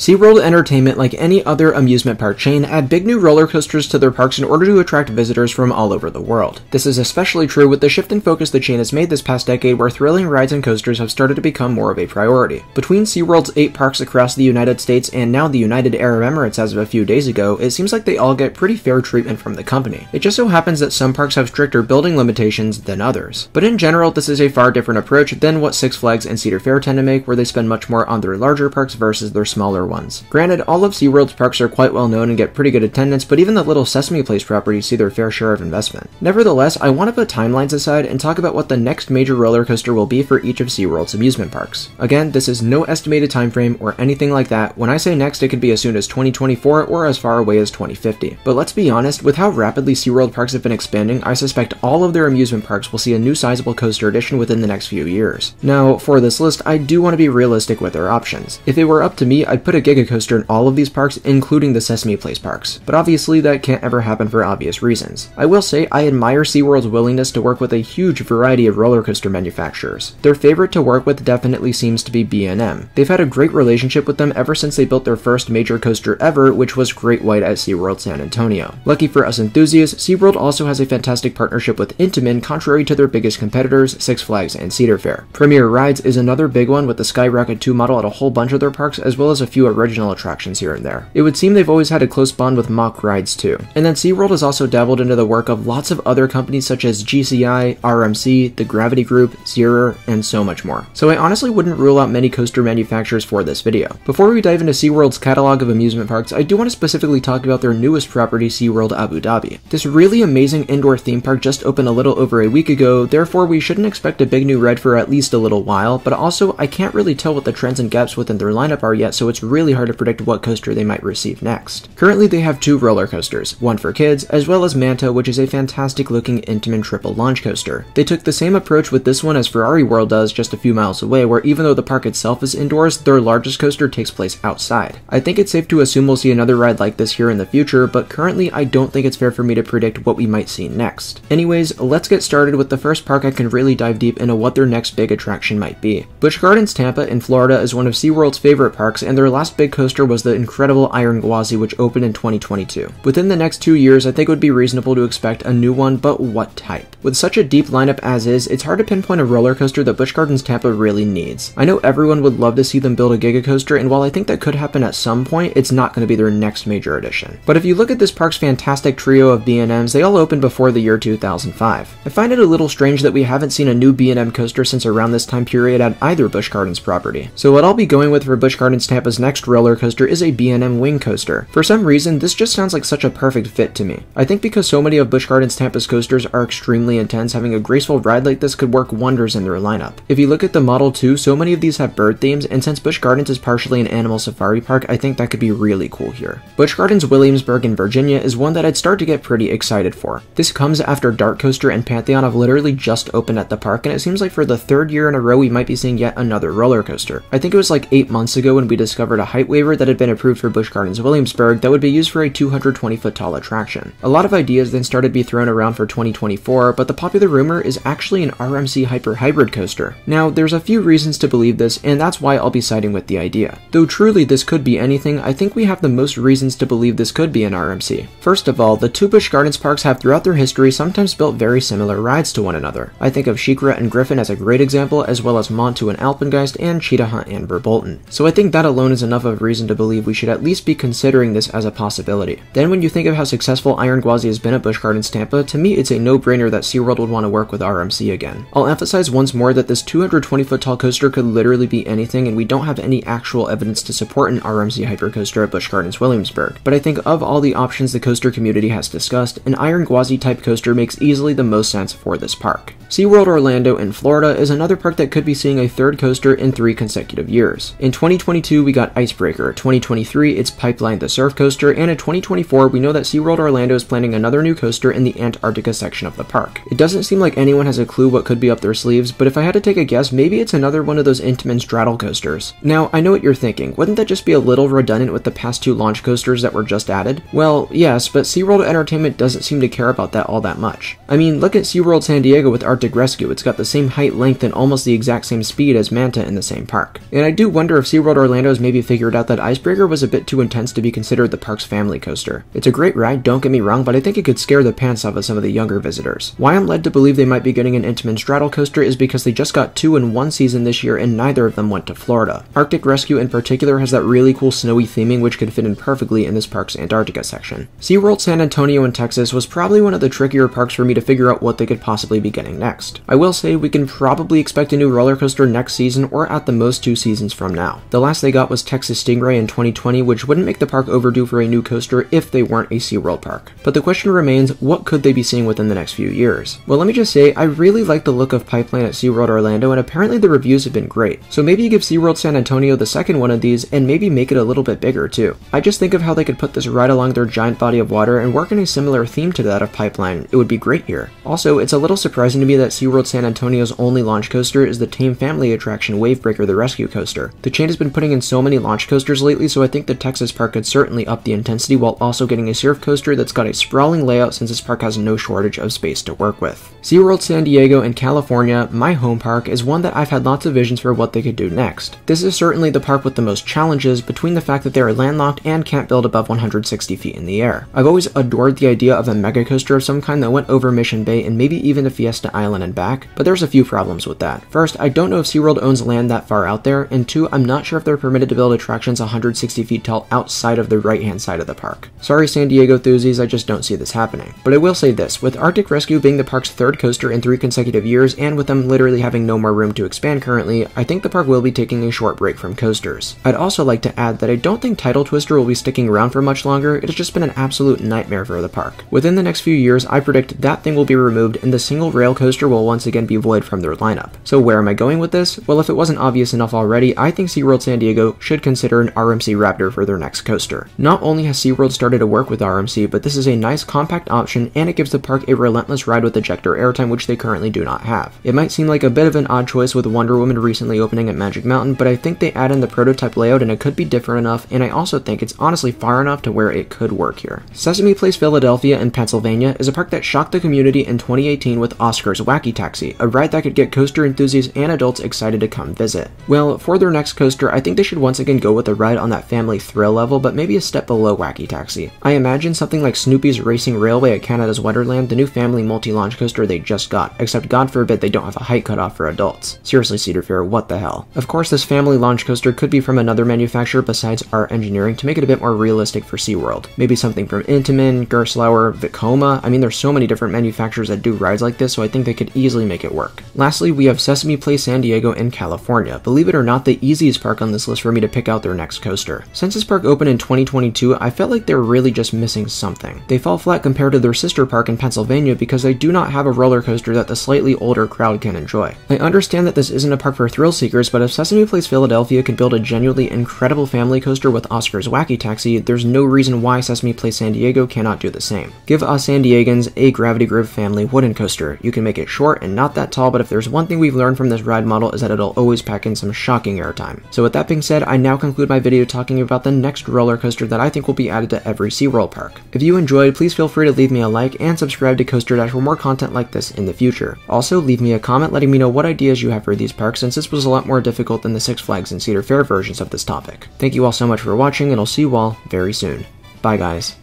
SeaWorld Entertainment, like any other amusement park chain, add big new roller coasters to their parks in order to attract visitors from all over the world. This is especially true with the shift in focus the chain has made this past decade, where thrilling rides and coasters have started to become more of a priority. Between SeaWorld's 8 parks across the United States and now the United Arab Emirates as of a few days ago, it seems like they all get pretty fair treatment from the company. It just so happens that some parks have stricter building limitations than others. But in general, this is a far different approach than what Six Flags and Cedar Fair tend to make, where they spend much more on their larger parks versus their smaller ones. Granted, all of SeaWorld's parks are quite well known and get pretty good attendance, but even the little Sesame Place properties see their fair share of investment. Nevertheless, I want to put timelines aside and talk about what the next major roller coaster will be for each of SeaWorld's amusement parks. Again, this is no estimated time frame or anything like that. When I say next, it could be as soon as 2024 or as far away as 2050. But let's be honest, with how rapidly SeaWorld parks have been expanding, I suspect all of their amusement parks will see a new sizable coaster addition within the next few years. Now, for this list, I do want to be realistic with their options. If it were up to me, I'd put a Giga Coaster in all of these parks, including the Sesame Place parks. But obviously, that can't ever happen for obvious reasons. I will say, I admire SeaWorld's willingness to work with a huge variety of roller coaster manufacturers. Their favorite to work with definitely seems to be B&M. They've had a great relationship with them ever since they built their first major coaster ever, which was Great White at SeaWorld San Antonio. Lucky for us enthusiasts, SeaWorld also has a fantastic partnership with Intamin, contrary to their biggest competitors, Six Flags and Cedar Fair. Premier Rides is another big one, with the Skyrocket 2 model at a whole bunch of their parks, as well as a few original attractions here and there. It would seem they've always had a close bond with Mock Rides too. And then SeaWorld has also dabbled into the work of lots of other companies such as GCI, RMC, the Gravity Group, Zierer, and so much more. So I honestly wouldn't rule out many coaster manufacturers for this video. Before we dive into SeaWorld's catalog of amusement parks, I do want to specifically talk about their newest property, SeaWorld Abu Dhabi. This really amazing indoor theme park just opened a little over a week ago, therefore we shouldn't expect a big new ride for at least a little while, but also I can't really tell what the trends and gaps within their lineup are yet, so it's really hard to predict what coaster they might receive next. Currently they have 2 roller coasters, one for kids, as well as Manta, which is a fantastic looking Intamin triple launch coaster. They took the same approach with this one as Ferrari World does just a few miles away, where even though the park itself is indoors, their largest coaster takes place outside. I think it's safe to assume we'll see another ride like this here in the future, but currently I don't think it's fair for me to predict what we might see next. Anyways, let's get started with the first park I can really dive deep into what their next big attraction might be. Busch Gardens Tampa in Florida is one of SeaWorld's favorite parks, and their last big coaster was the incredible Iron Gwazi, which opened in 2022. Within the next 2 years, I think it would be reasonable to expect a new one, but what type? With such a deep lineup as is, it's hard to pinpoint a roller coaster that Busch Gardens Tampa really needs. I know everyone would love to see them build a Giga Coaster, and while I think that could happen at some point, it's not going to be their next major addition. But if you look at this park's fantastic trio of B&Ms, they all opened before the year 2005. I find it a little strange that we haven't seen a new B&M coaster since around this time period at either Busch Gardens property. So what I'll be going with for Busch Gardens Tampa's next roller coaster is a B&M wing coaster. For some reason, this just sounds like such a perfect fit to me. I think because so many of Busch Gardens Tampa's coasters are extremely intense, having a graceful ride like this could work wonders in their lineup. If you look at the model too, so many of these have bird themes, and since Busch Gardens is partially an animal safari park, I think that could be really cool here. Busch Gardens Williamsburg in Virginia is one that I'd start to get pretty excited for. This comes after Dart Coaster and Pantheon have literally just opened at the park, and it seems like for the 3rd year in a row we might be seeing yet another roller coaster. I think it was like 8 months ago when we discovered a height waiver that had been approved for Busch Gardens Williamsburg that would be used for a 220-foot tall attraction. A lot of ideas then started to be thrown around for 2024, but the popular rumor is actually an RMC Hyper Hybrid coaster. Now, there's a few reasons to believe this, and that's why I'll be siding with the idea. Though truly this could be anything, I think we have the most reasons to believe this could be an RMC. First of all, the 2 Busch Gardens parks have throughout their history sometimes built very similar rides to one another. I think of SheiKra and Griffin as a great example, as well as Montu and Alpengeist and Cheetah Hunt and Verbolten. So I think that alone is enough of a reason to believe we should at least be considering this as a possibility. Then when you think of how successful Iron Gwazi has been at Busch Gardens Tampa, to me it's a no-brainer that SeaWorld would want to work with RMC again. I'll emphasize once more that this 220-foot tall coaster could literally be anything, and we don't have any actual evidence to support an RMC hypercoaster at Busch Gardens Williamsburg. But I think of all the options the coaster community has discussed, an Iron Gwazi type coaster makes easily the most sense for this park. SeaWorld Orlando in Florida is another park that could be seeing a 3rd coaster in 3 consecutive years. In 2022 we got Icebreaker, 2023 it's Pipeline the Surf Coaster, and in 2024 we know that SeaWorld Orlando is planning another new coaster in the Antarctica section of the park. It doesn't seem like anyone has a clue what could be up their sleeves, but if I had to take a guess, maybe it's another one of those Intamin straddle coasters. Now, I know what you're thinking, wouldn't that just be a little redundant with the past 2 launch coasters that were just added? Well, yes, but SeaWorld Entertainment doesn't seem to care about that all that much. I mean, look at SeaWorld San Diego with Arctic Rescue, it's got the same height, length, and almost the exact same speed as Manta in the same park. And I do wonder if SeaWorld Orlando is maybe figuring figured out that Icebreaker was a bit too intense to be considered the park's family coaster. It's a great ride, don't get me wrong, but I think it could scare the pants off of some of the younger visitors. Why I'm led to believe they might be getting an Intamin straddle coaster is because they just got 2 in one season this year and neither of them went to Florida. Arctic Rescue in particular has that really cool snowy theming which could fit in perfectly in this park's Antarctica section. SeaWorld San Antonio in Texas was probably one of the trickier parks for me to figure out what they could possibly be getting next. I will say we can probably expect a new roller coaster next season or at the most 2 seasons from now. The last they got was Texas Stingray in 2020, which wouldn't make the park overdue for a new coaster if they weren't a SeaWorld park. But the question remains, what could they be seeing within the next few years? Well, let me just say, I really like the look of Pipeline at SeaWorld Orlando, and apparently the reviews have been great. So maybe you give SeaWorld San Antonio the second one of these, and maybe make it a little bit bigger too. I just think of how they could put this right along their giant body of water and work in a similar theme to that of Pipeline. It would be great here. Also, it's a little surprising to me that SeaWorld San Antonio's only launch coaster is the tame family attraction Wavebreaker the Rescue Coaster. The chain has been putting in so many launch coasters lately, so I think the Texas park could certainly up the intensity while also getting a surf coaster that's got a sprawling layout since this park has no shortage of space to work with. SeaWorld San Diego in California, my home park, is one that I've had lots of visions for what they could do next. This is certainly the park with the most challenges between the fact that they are landlocked and can't build above 160 feet in the air. I've always adored the idea of a mega coaster of some kind that went over Mission Bay and maybe even to Fiesta Island and back, but there's a few problems with that. First, I don't know if SeaWorld owns land that far out there, and 2, I'm not sure if they're permitted to build attractions 160 feet tall outside of the right-hand side of the park. Sorry San Diego enthusiasts, I just don't see this happening. But I will say this, with Arctic Rescue being the park's 3rd coaster in 3 consecutive years, and with them literally having no more room to expand currently, I think the park will be taking a short break from coasters. I'd also like to add that I don't think Tidal Twister will be sticking around for much longer. It has just been an absolute nightmare for the park. Within the next few years, I predict that thing will be removed and the single rail coaster will once again be void from their lineup. So where am I going with this? Well, if it wasn't obvious enough already, I think SeaWorld San Diego should consider an RMC Raptor for their next coaster. Not only has SeaWorld started to work with RMC, but this is a nice compact option and it gives the park a relentless ride with ejector airtime, which they currently do not have. It might seem like a bit of an odd choice with Wonder Woman recently opening at Magic Mountain, but I think they add in the prototype layout and it could be different enough, and I also think it's honestly far enough to where it could work here. Sesame Place Philadelphia in Pennsylvania is a park that shocked the community in 2018 with Oscar's Wacky Taxi, a ride that could get coaster enthusiasts and adults excited to come visit. Well, for their next coaster, I think they should once again go with a ride on that family thrill level, but maybe a step below Wacky Taxi. I imagine something like Snoopy's Racing Railway at Canada's Wonderland, the new family multi-launch coaster they just got, except God forbid they don't have a height cutoff for adults. Seriously, Cedar Fair, what the hell? Of course, this family launch coaster could be from another manufacturer besides Art Engineering to make it a bit more realistic for SeaWorld. Maybe something from Intamin, Gerstlauer, Vekoma. I mean, there's so many different manufacturers that do rides like this, so I think they could easily make it work. Lastly, we have Sesame Place San Diego in California. Believe it or not, the easiest park on this list for me to pick out their next coaster. Since this park opened in 2022, I felt like they were really just missing something. They fall flat compared to their sister park in Pennsylvania because they do not have a roller coaster that the slightly older crowd can enjoy. I understand that this isn't a park for thrill seekers, but if Sesame Place Philadelphia could build a genuinely incredible family coaster with Oscar's Wacky Taxi, there's no reason why Sesame Place San Diego cannot do the same. Give us San Diegans a Gravity Grove family wooden coaster. You can make it short and not that tall, but if there's one thing we've learned from this ride model is that it'll always pack in some shocking airtime. So with that being said, I now conclude my video talking about the next roller coaster that I think will be added to every SeaWorld park. If you enjoyed, please feel free to leave me a like and subscribe to Coaster Dash for more content like this in the future. Also, leave me a comment letting me know what ideas you have for these parks, since this was a lot more difficult than the Six Flags and Cedar Fair versions of this topic. Thank you all so much for watching, and I'll see you all very soon. Bye guys.